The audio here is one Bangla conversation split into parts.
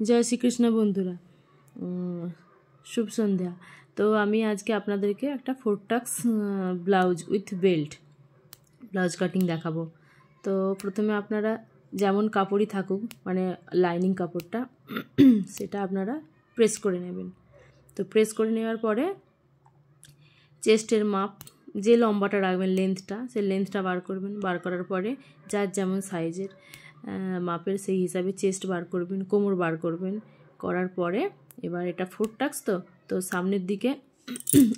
জয় শ্রীকৃষ্ণ বন্ধুরা, শুভ সন্ধ্যা। তো আমি আজকে আপনাদেরকে একটা 4 tucks blouse with belt blouse cutting দেখাবো। তো প্রথমে আপনারা যেমন কাপড়ই থাকুক, মানে লাইনিং কাপড়টা সেটা আপনারা প্রেস করে নেবেন। তো প্রেস করে নেওয়ার পরে চেস্টের মাপ, যে লম্বাটা রাখবেন লেন্থটা, সেই লেন্থটা বার করবেন। বার করার পরে যার যেমন সাইজের মাপের সেই হিসাবে চেস্ট বার করবেন, কোমর বার করবেন। করার পরে এবার এটা 4 টাক্স, তো সামনের দিকে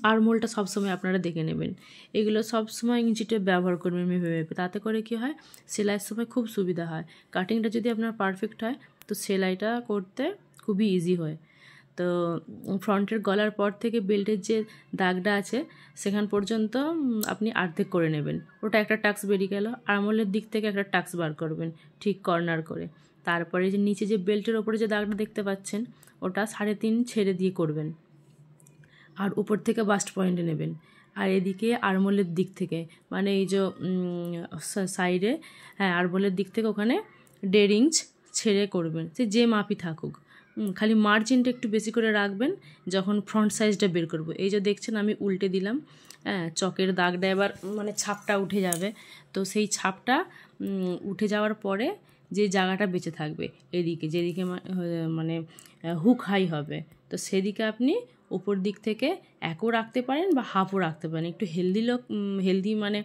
আরমোলটা সবসময় আপনারা দেখে নেবেন। এগুলো সবসময় ইঞ্চিটে ব্যবহার করবেন মেপে মেপে, তাতে করে কি হয়, সেলাইয়ের সময় খুব সুবিধা হয়। কাটিংটা যদি আপনার পারফেক্ট হয় তো সেলাইটা করতে খুবই ইজি হয়। তো ফ্রন্টের গলার পর থেকে বেল্টের যে দাগটা আছে সেখান পর্যন্ত আপনি অর্ধেক করে নেবেন। ওটা একটা টাক্স বেরিয়ে গেল। আরমোলের দিক থেকে একটা টাক্স বার করবেন ঠিক কর্নার করে। তারপরে যে নিচে যে বেল্টের ওপরে যে দাগটা দেখতে পাচ্ছেন ওটা 3.5 ছেড়ে দিয়ে করবেন, আর উপর থেকে বাস্ট পয়েন্টে নেবেন। আর এদিকে আরমোলের দিক থেকে, মানে এই যে সাইডে, হ্যাঁ আরমোলের দিক থেকে ওখানে 1.5 ইঞ্চ ছেড়ে করবেন, সে যে মাপই থাকুক। খালি মার্জিনটা একটু বেশি করে রাখবেন যখন ফ্রন্ট সাইজটা বের করব। এই যে দেখছেন আমি উল্টে দিলাম, হ্যাঁ চকের দাগটা এবার মানে ছাপটা উঠে যাবে। তো সেই ছাপটা উঠে যাওয়ার পরে যে জায়গাটা বেঁচে থাকবে এদিকে, যেদিকে মানে হুক হাই হবে, তো সেদিকে আপনি উপর দিক থেকে একও রাখতে পারেন বা হাফও রাখতে পারেন। একটু হেলদি মানে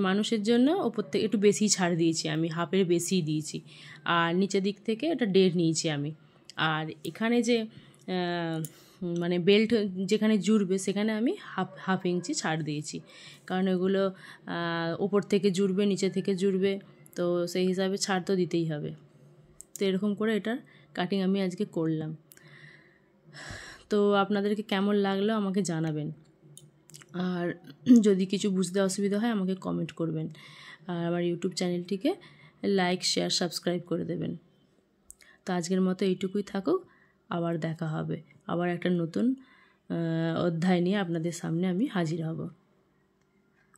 মানুষের জন্য ওপর থেকে একটু বেশি ছাড় দিয়েছি আমি, হাফের বেশিই দিয়েছি। আর নিচের দিক থেকে এটা 1.5 নিয়েছি আমি। আর এখানে যে মানে বেল্ট যেখানে জুড়বে সেখানে আমি হাফ ইঞ্চি ছাড় দিয়েছি, কারণ এগুলো ওপর থেকে জুড়বে, নিচে থেকে জুড়বে, তো সেই হিসাবে ছাড় তো দিতেই হবে। তো এরকম করে এটার কাটিং আমি আজকে করলাম। তো আপনাদেরকে কেমন লাগলো আমাকে জানাবেন, আর যদি কিছু বুঝতে অসুবিধা হয় আমাকে কমেন্ট করবেন, আর আমার ইউটিউব চ্যানেলটিকে লাইক, শেয়ার, সাবস্ক্রাইব করে দেবেন। তো আজকের মতো এইটুকুই থাকুক, আবার দেখা হবে, আবার একটা নতুন অধ্যায় নিয়ে আপনাদের সামনে আমি হাজির হব।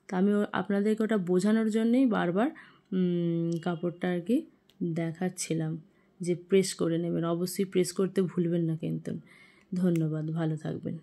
তা আমি আপনাদেরকে ওটা বোঝানোর জন্যেই বারবার কাপড়টা আর কি দেখাচ্ছিলাম যে প্রেস করে নেবেন, অবশ্যই প্রেস করতে ভুলবেন না কিন্তু। ধন্যবাদ, ভালো থাকবেন।